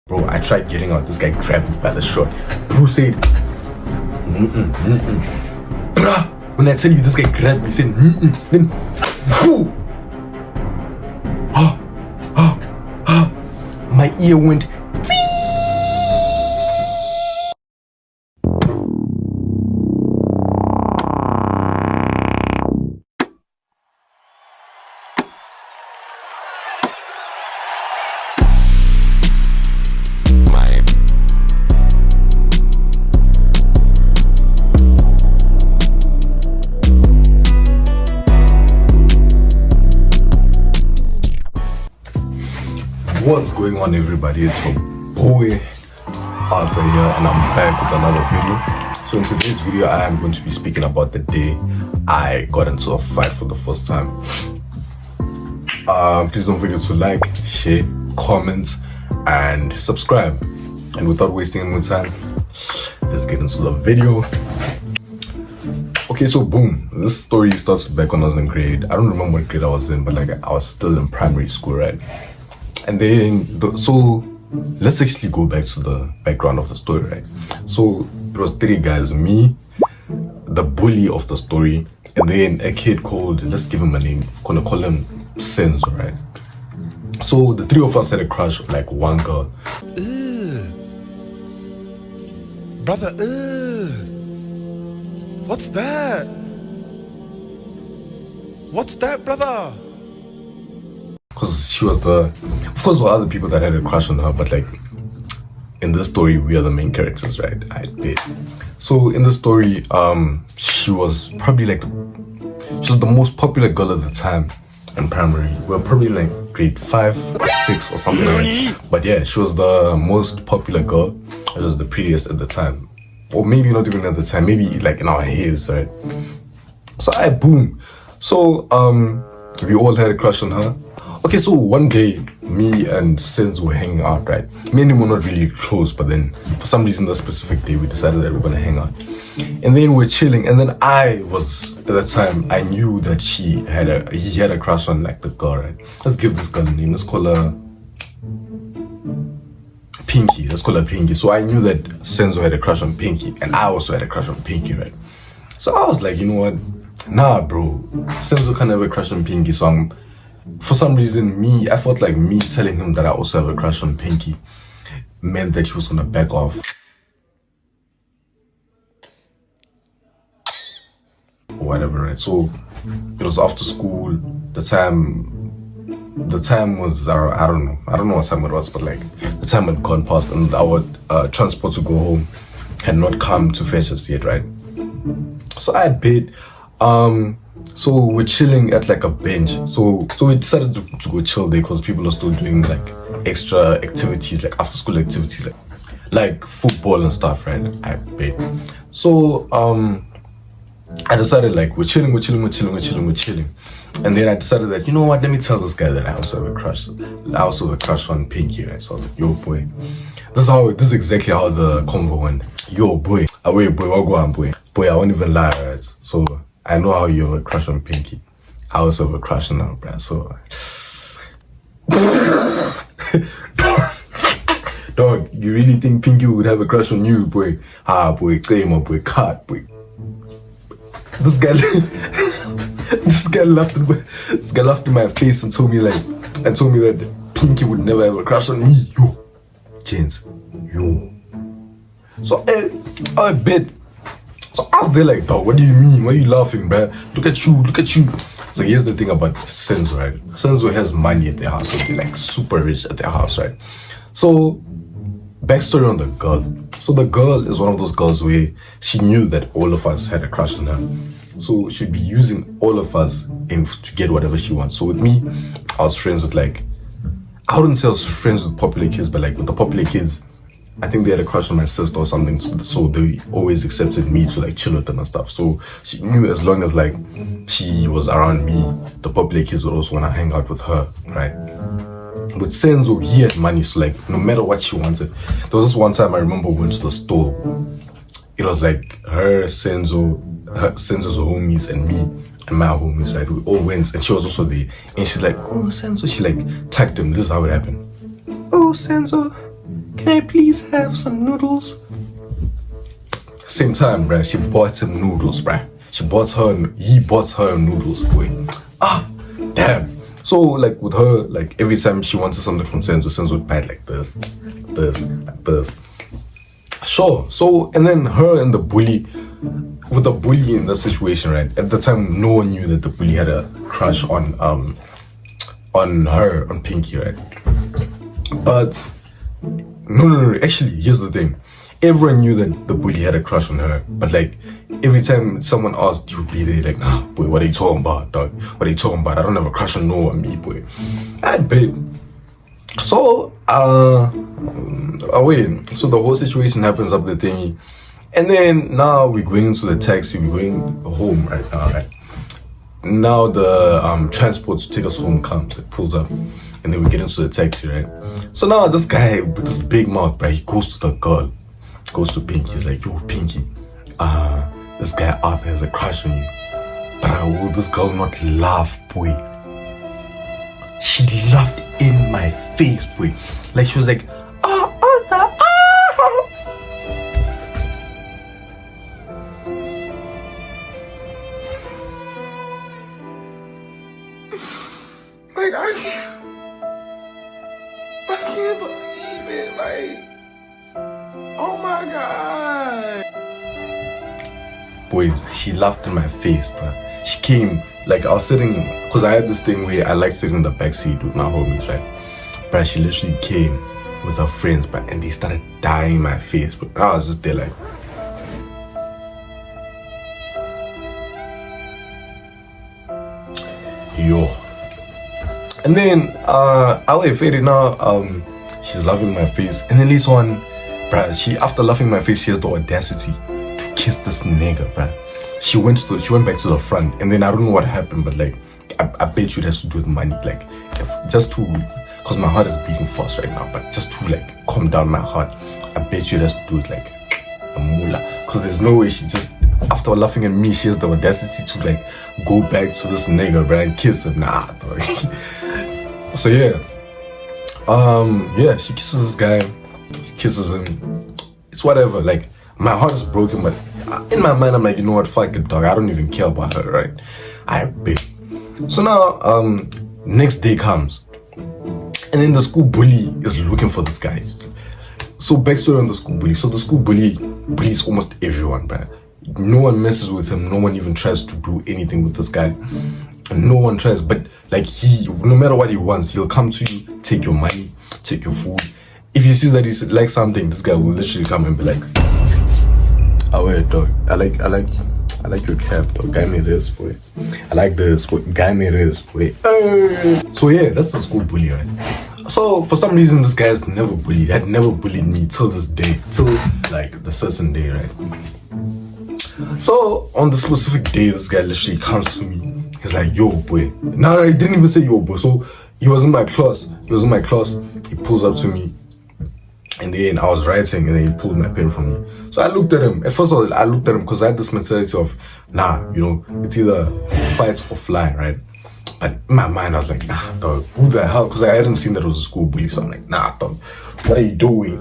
Bro, I tried getting out. This guy grabbed me by the short. Bro said, bruh. When I tell you this guy grabbed me, he said, then, whoo. My ear went. What's going on, everybody? It's your boy Arthur here, and I'm back with another video. So in today's video, I am going to be speaking about the day I got into a fight for the first time. Please don't forget to like, share, comment, and subscribe. And without wasting any more time, let's get into the video. Okay, so boom, this story starts back when I was in grade. I don't remember what grade I was in, but like I was still in primary school, right? And then, so let's actually go back to the background of the story, right? So it was 3 guys, me, the bully of the story, and then a kid called, let's give him a name, gonna call him Senzo, right? So the 3 of us had a crush on like one girl. Brother, what's that? What's that, brother? Because she was of course there were other people that had a crush on her, but like in this story we are the main characters, right? I bet. So in the story, she was probably like she was the most popular girl at the time in primary. We were probably like grade 5 or 6 or something like that. But yeah, she was the most popular girl. She was the prettiest at the time, or maybe not even at the time, maybe like in our heads, right? So boom. So we all had a crush on her. Okay, so one day, me and Sins were hanging out, right? Me and him were not really close, but then for some reason, that specific day, we decided that we're gonna hang out. And then we're chilling, and then I was, at that time, I knew that he had a crush on like the girl, right? Let's give this girl a name. Let's call her Pinky. Let's call her Pinky. So I knew that Senzo had a crush on Pinky, and I also had a crush on Pinky, right? So I was like, you know what? Nah, bro. Senzo can't have a crush on Pinky, so for some reason, I felt like me telling him that I also have a crush on Pinky meant that he was gonna back off. Or whatever, right? So it was after school. The time was, I don't know what time it was, but like the time had gone past, and our transport to go home had not come to fetch us yet, right? So I bet. So we're chilling at like a bench. So we decided to go chill there because people are still doing like extra activities, like after school activities, like football and stuff, right? I bet. So I decided like we're chilling. And then I decided that, you know what, let me tell this guy that I also have a crush. I also have a crush on Pinky, right? So I was like, yo boy. This is exactly how the convo went. Yo boy, away boy, I'll go on boy. Boy, I won't even lie, right? So I know how you have a crush on Pinky. I also have a crush on her, bruh. So, dog, you really think Pinky would have a crush on you, boy? Boy, claim my boy, cut, boy. This guy laughed in my face and told me that Pinky would never have a crush on me. Yo, James, yo. So, I bet. So I was there like, dog, what do you mean? Why are you laughing, bruh? Look at you. So here's the thing about Senzo, right? Senzo has money at their house, so they're like super rich at their house, right? So, backstory on the girl. So the girl is one of those girls where she knew that all of us had a crush on her. So she'd be using all of us to get whatever she wants. So with me, I was friends with like, I wouldn't say I was friends with popular kids, but like with the popular kids, I think they had a crush on my sister or something, so they always accepted me to like chill with them and stuff. So she knew as long as like she was around me, the popular kids would also want to hang out with her, right? With Senzo, he had money, so like no matter what she wanted. There was this one time I remember we went to the store. It was like Senzo's homies and me and my homies, right? We all went, and she was also there. And she's like, oh Senzo, she like tagged him. This is how it happened. Oh Senzo, can can I please have some noodles? Same time, bruh, she bought him noodles, bruh. He bought her noodles, boy. Damn. So, like, with her, like, every time she wanted something from Senzo would buy it like this. Sure. So, and then her and the bully, with the bully in the situation, right? At the time, no one knew that the bully had a crush on Pinky, right? But no. Actually, here's the thing. Everyone knew that the bully had a crush on her, but like every time someone asked, you would be there like, nah, boy, what are you talking about, dog? What are you talking about? I don't have a crush on no one, me, boy. And babe. So, wait. So the whole situation happens up the thingy. And then now we're going into the taxi, we're going home right now, right? Now the transport to take us home comes, it pulls up. And then we get into the taxi, right? So now this guy with this big mouth, right, he goes to the girl. Goes to Pinky, he's like, yo, Pinky, this guy Arthur has a crush on you. But will this girl not laugh, boy? She laughed in my face, boy. Like she was like, Arthur, Like, I can't believe it, like, oh my God. Boys, she laughed in my face, bro. She came, like I was sitting, because I had this thing where I like sitting in the back seat with my homies, right? But she literally came with her friends, bro, and they started dying in my face, but I was just there like, yo. And then, I wait, faded now, she's laughing in my face, and then this one, bruh, after laughing in my face, she has the audacity to kiss this nigga, bruh. She went back to the front, and then I don't know what happened, but like, I bet you it has to do with money, like, cause my heart is beating fast right now, but just to like calm down my heart, I bet you it has to do with like the moolah, cause there's no way she just, after laughing at me, she has the audacity to like go back to this nigga, bruh, and kiss him. Nah, dog. So yeah, she kisses this guy. She kisses him. It's whatever. Like, my heart is broken, but in my mind, I'm like, you know what? Fuck it, dog. I don't even care about her, right? I bet. So now, next day comes, and then the school bully is looking for this guy. So backstory on the school bully. So the school bully bullies almost everyone, bruh. No one messes with him. No one even tries to do anything with this guy. No one tries, but like no matter what he wants, he'll come to you, take your money, take your food. If he sees that he likes something, this guy will literally come and be like, "Oh wait, dog, I like your cap, dog. Guy me this, boy. I like this, boy. Guy me this, boy." So yeah, that's the school bully, right? So for some reason, this guy had never bullied me till this day, till like the certain day, right? So on the specific day, this guy literally comes to me. He's like, yo, boy. No, he didn't even say yo, boy. So he was in my class. He pulls up to me. And then I was writing, and then he pulled my pen from me. So I looked at him. At first, I looked at him because I had this mentality of, nah, you know, it's either fight or fly, right? But in my mind, I was like, nah, dog, who the hell? Because I hadn't seen that it was a school bully. So I'm like, nah, dog, what are you doing?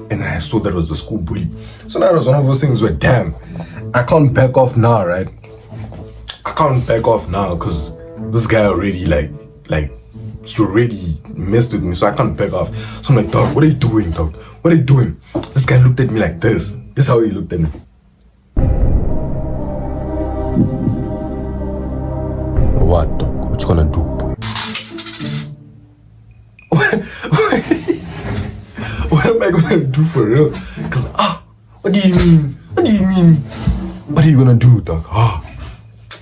And I saw that it was the school bully. So now it was one of those things where, damn, I can't back off now, right? I can't back off now because this guy already he already messed with me, so I can't back off. So I'm like, dog, what are you doing, dog? What are you doing? This guy looked at me like this. This is how he looked at me. What, dog? What you gonna do, boy? What am I gonna do for real? Cause what do you mean? What are you gonna do, dog?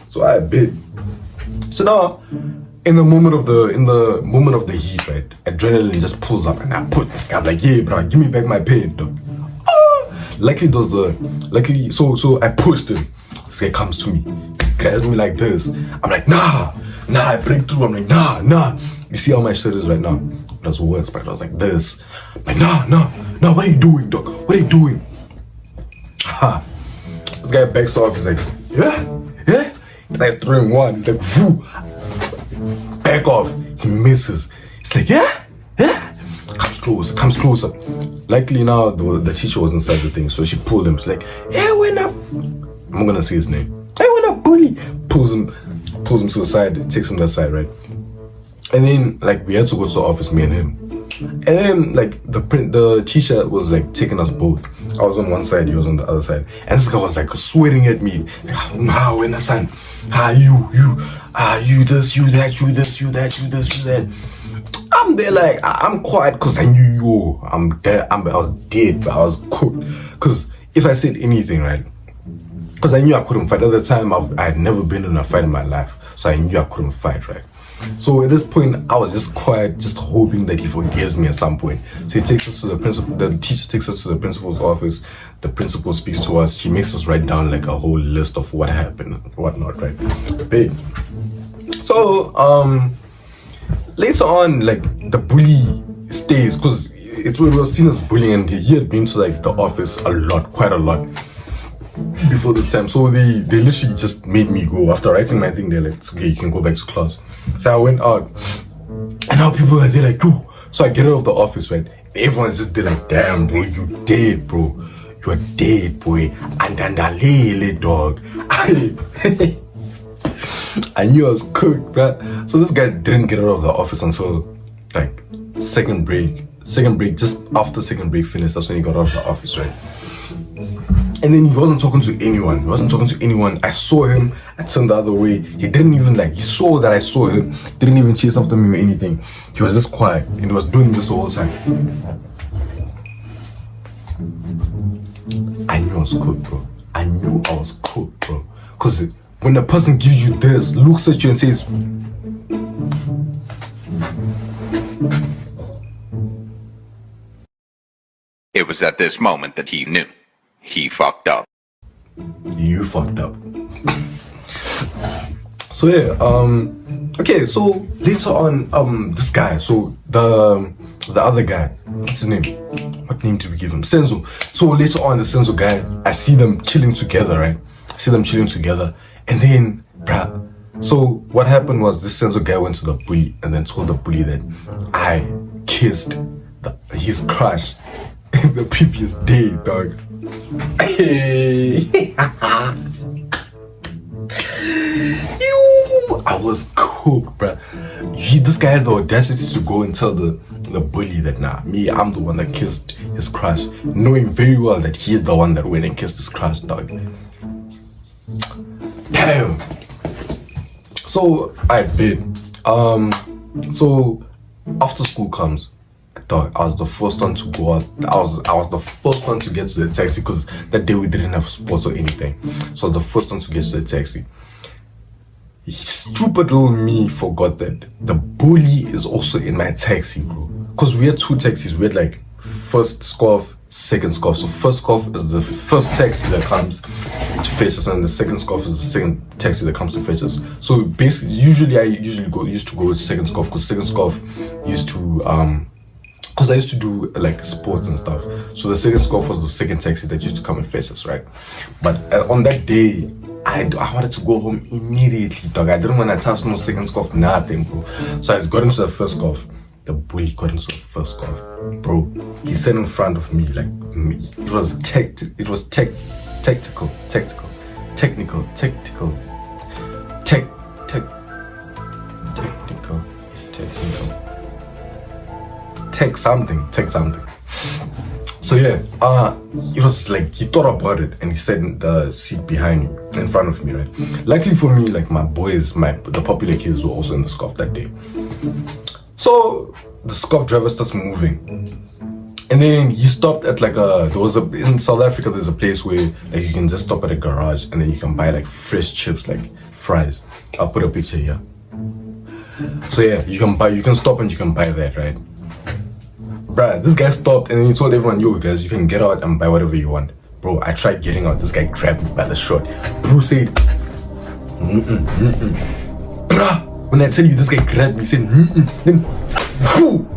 So I bet. So now, in the moment of the heat, right, adrenaline just pulls up, and I put this guy like, yeah, bro, give me back my pen, dog. So I pushed him. This guy comes to me, grabs me like this. I'm like, nah, I break through. I'm like, nah. You see how my shirt is right now? That's worse, but I was like this. I'm like, nah. What are you doing, dog? What are you doing? This guy backs off. He's like, yeah. And I throwing one. He's like, whoo. Back off. He misses. He's like, yeah. Comes comes closer. Likely now, the teacher was inside the thing, so she pulled him. She's like, hey, when up, I'm gonna say his name. Hey, when up, bully. Pulls him to the side, takes him that side, right? And then, like, we had to go to the office, me and him. And then, like, the teacher was, like, taking us both. I was on one side, he was on the other side. And this guy was, like, swearing at me. How, when son? You this, you that, you this, you that, you this, you that. I'm there, like, I'm quiet because I knew, I'm dead. I was dead, but I was cooked. Because if I said anything, right? Because I knew I couldn't fight. At the time, I had never been in a fight in my life. So I knew I couldn't fight, right? So at this point, I was just quiet, just hoping that he forgives me at some point. So he takes us to the principal. The teacher takes us to the principal's office. The principal speaks to us. She makes us write down like a whole list of what happened, whatnot, right? But so later on, like the bully stays because it was seen as bullying, and he had been to like the office quite a lot before this time. So they literally just made me go. After writing my thing, they're like, it's okay, you can go back to class. So I went out, and now people are there like, yo. So I get out of the office, right? Everyone's just there like, damn, bro, you dead, bro. You're dead, boy. And then dog. I knew I was cooked, bro. So this guy didn't get out of the office until like second break. Just after second break finished, that's when he got out of the office, right? And then he wasn't talking to anyone. I saw him. I turned the other way. He didn't even he saw that I saw him. Didn't even chase after me or anything. He was just quiet and he was doing this the whole time. I knew I was cooked, bro. Because when the person gives you this, looks at you and says, it was at this moment that he knew. He fucked up. You fucked up. So yeah, okay, so later on, this guy, so the other guy, what's his name? What name did we give him? Senzo. So later on, the Senzo guy, I see them chilling together, right? And then, bruh, so what happened was this Senzo guy went to the bully and then told the bully that I kissed his crush the previous day, dog. Hey. I was cooked, bruh. This guy had the audacity to go and tell the bully that I'm the one that kissed his crush, knowing very well that he's the one that went and kissed his crush, dog. Damn. So I did. So after school comes, dog, I was the first one to go out. I was the first one to get to the taxi because that day we didn't have sports or anything. So I was the first one to get to the taxi. Stupid little me forgot that the bully is also in my taxi, bro. Because we had two taxis. We had like first scarf, second scarf. So first scarf is the first taxi that comes to fetch us, and the second scarf is the second taxi that comes to fetch us. So basically, I used to go with second scarf because second scarf used to because I used to do like sports and stuff. So the second scarf was the second taxi that used to come and fetch us, right? But on that day, I wanted to go home immediately, dog. I didn't want to touch no second scarf, nothing, bro. So I got into the first scarf. The bully got into the first scarf, bro. He sat in front of me like me. It was technical, tech something. So yeah, it was like he thought about it and he sat in the seat in front of me, right? Luckily for me, like my boys, the popular kids were also in the scarf that day. So the scarf driver starts moving, and then he stopped at like in South Africa there's a place where like you can just stop at a garage and then you can buy like fresh chips, like fries. I'll put a picture here. So yeah, you can stop and you can buy that, right? Bruh, this guy stopped and then he told everyone, yo guys, you can get out and buy whatever you want. Bro, I tried getting out. This guy grabbed me by the shirt. Bro said, Bruh, when I tell you this guy grabbed me, he said, then, whoo!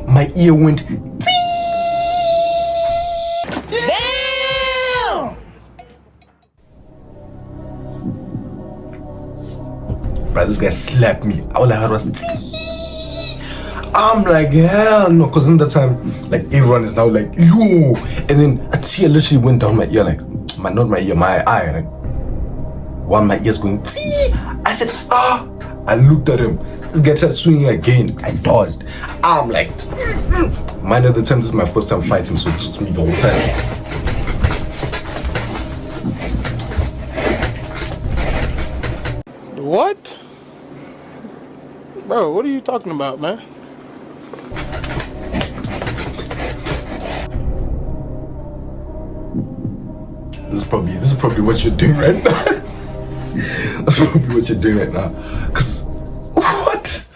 My ear went, bruh, this guy slapped me. I was like, how was I'm like, hell no, because in that time, like everyone is now like, yo, and then a tear literally went down my ear, like not my ear, my eye, like one of my ears going, tee. I said, I looked at him. This guy tried swinging again. I dodged. I'm like, mind at the time, this is my first time fighting, so it took me the whole time. What? Bro, what are you talking about, man? This is probably what you're doing right now. That's probably what you're doing right now. Cause what?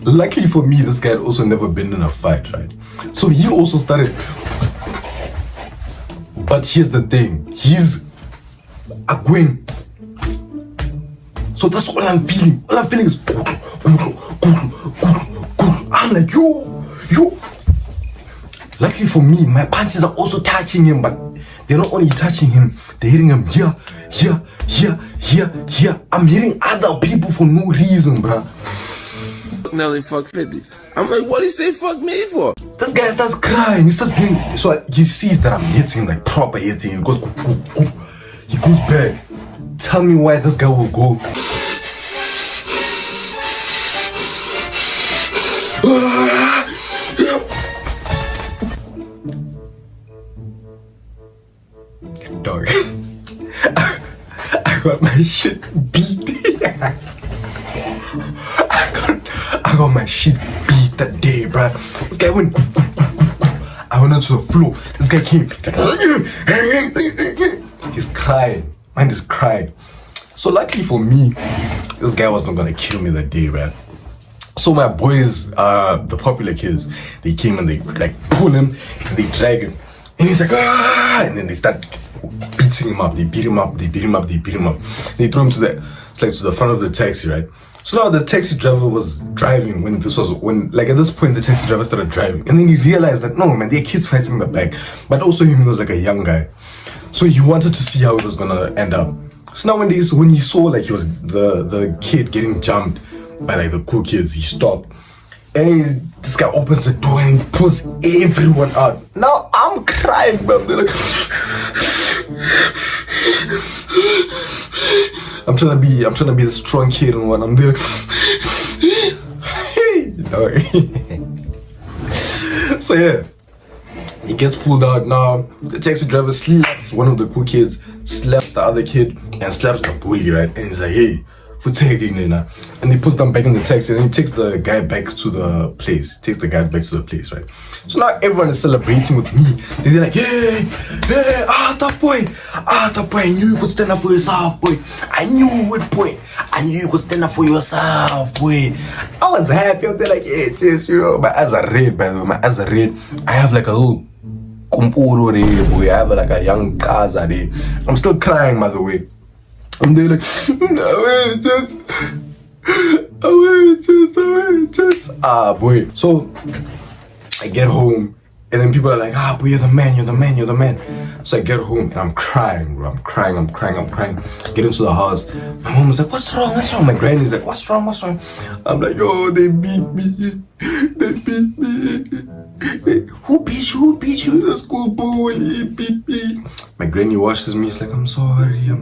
Luckily for me, this guy had also never been in a fight, right? So he also started. But here's the thing, he's a queen. So that's all I'm feeling. All I'm feeling is I'm like, yo. Luckily for me, my punches are also touching him, but they're not only touching him, they're hitting him here. I'm hitting other people for no reason, bruh. Nelly, fuck 50. I'm like, what do you say fuck me for? This guy starts crying, he starts doing, so he sees that I'm hitting, like proper hitting, he goes, he goes back. Tell me why this guy will go. Dog. I got my shit beat. I got my shit beat that day, bruh. This guy went. I went onto the floor. This guy came. He's crying. Man is crying. So luckily for me, this guy was not gonna kill me that day, bruh. So my boys, the popular kids, they came and they like pull him and they drag him. And he's like, and then they start beating him up. They beat him up. They throw him to the front of the taxi, right? So now the taxi driver was driving when at this point the taxi driver started driving. And then he realized that, no, man, there are kids fighting in the back. But also him, he was like a young guy. So he wanted to see how it was gonna end up. So now when he saw like he was the kid getting jumped by like the cool kids, he stopped. And this guy opens the door and he pulls everyone out. Now I'm crying, bro. They're like, I'm trying to be the strong kid and what I'm there. So yeah, he gets pulled out. Now the taxi driver slaps one of the cool kids, slaps the other kid, and slaps the bully, right? And he's like, hey, for taking it now. And he puts them back in the taxi and he takes the guy back to the place. Right? So now everyone is celebrating with me. They're like, hey, that boy, I knew you could stand up for yourself, boy. I knew it, boy. I knew you could stand up for yourself, boy. I was happy. They're like, yeah, yes, you know. My eyes are red, by the way. I have like a little kumpuro there, boy. I have like a young Kaza there. I'm still crying, by the way. And they're like, boy. So I get home and then people are like, boy, you're the man. So I get home and I'm crying, bro. I'm crying. Get into the house. My mom was like, what's wrong? My granny's like, what's wrong? I'm like, yo, they beat me. Who beat you? The school bully beat me. My granny washes me. She's like, I'm sorry. My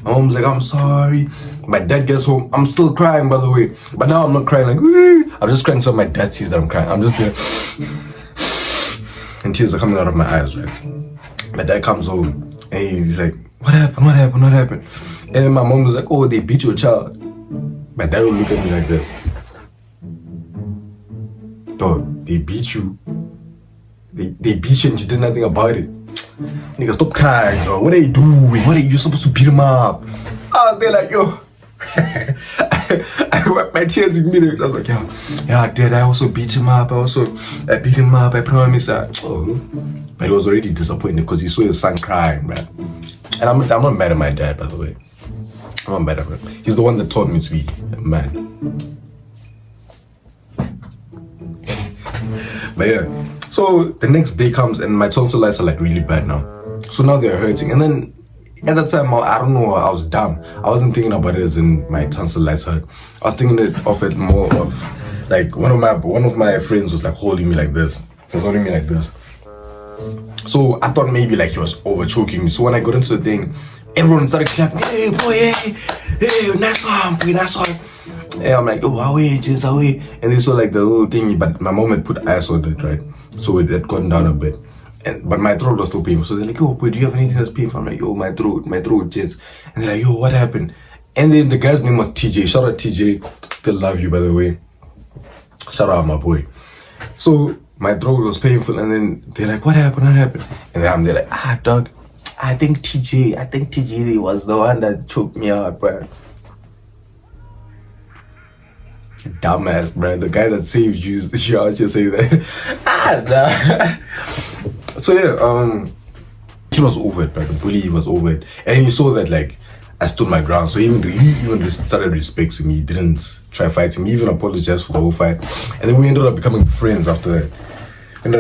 mom's like, I'm sorry. My dad gets home. I'm still crying, by the way. But now I'm not crying like, I'm just crying so my dad sees that I'm crying. I'm just there. And tears are coming out of my eyes, right? My dad comes home and he's like, what happened? And then my mom was like, oh, they beat your child. My dad will look at me like this. Dog, they beat you. They beat you and you did nothing about it. Nigga, stop crying, dog. What are you doing? What are you supposed to beat him up? I was there like, yo. I wiped my tears immediately. I was like, yeah, Dad, I also beat him up. I beat him up. I promise. But he was already disappointed because he saw his son crying, man. And I'm not mad at my dad, by the way. I'm not mad at him. He's the one that taught me to be a man. But yeah, so the next day comes and my tonsillitis are like really bad now. So now they're hurting. And then at that time, I don't know, I was dumb. I wasn't thinking about it as in my tonsillitis hurt. I was thinking of it more of like one of my friends was like holding me like this. He was holding me like this. So I thought maybe like he was over choking me. So when I got into the thing, everyone started clapping. Hey boy, hey, nice one, boy, nice one. And I'm like, oh, away, just away. And they saw like the little thing, but my mom had put ice on it, right? So it had gone down a bit. But my throat was still painful. So they're like, oh, boy, do you have anything that's painful? I'm like, yo, my throat, just. And they're like, yo, what happened? And then the guy's name was TJ. Shout out TJ. Still love you, by the way. Shout out, my boy. So my throat was painful. And then they're like, what happened? And then they're like, dog, I think TJ was the one that choked me out, bro. Dumbass, bro. The guy that saved you out here say that. So yeah, he was over it, bro. The bully was over it. And you saw that like I stood my ground. So he even started respecting me. He didn't try fighting me. He even apologized for the whole fight. And then we ended up becoming friends after that. And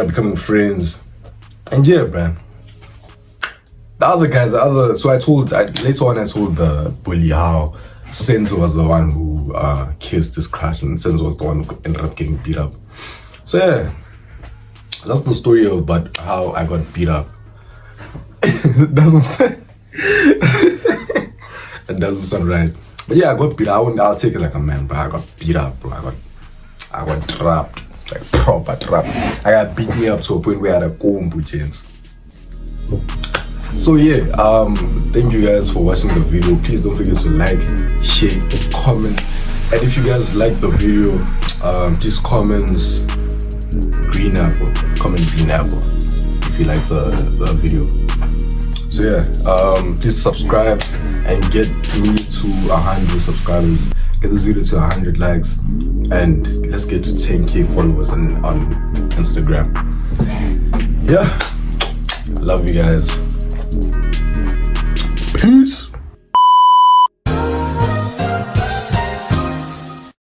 yeah, bro. Later on I told the bully how Senzo was the one who kissed his crush, and Senzo was the one who ended up getting beat up. So yeah, that's the story about how I got beat up. It doesn't sound right. But yeah, I got beat up. I'll take it like a man, bro. I got beat up, bro. I got trapped, like proper trapped. I got beat me up to a point where I had a combo chance. So yeah, thank you guys for watching the video. Please don't forget to like, share, comment, and if you guys like the video, please comment green apple if you like the video. So yeah, please subscribe and get me to 100 subscribers. Get this video to 100 likes, and let's get to 10k followers on Instagram. Yeah, love you guys. Peace.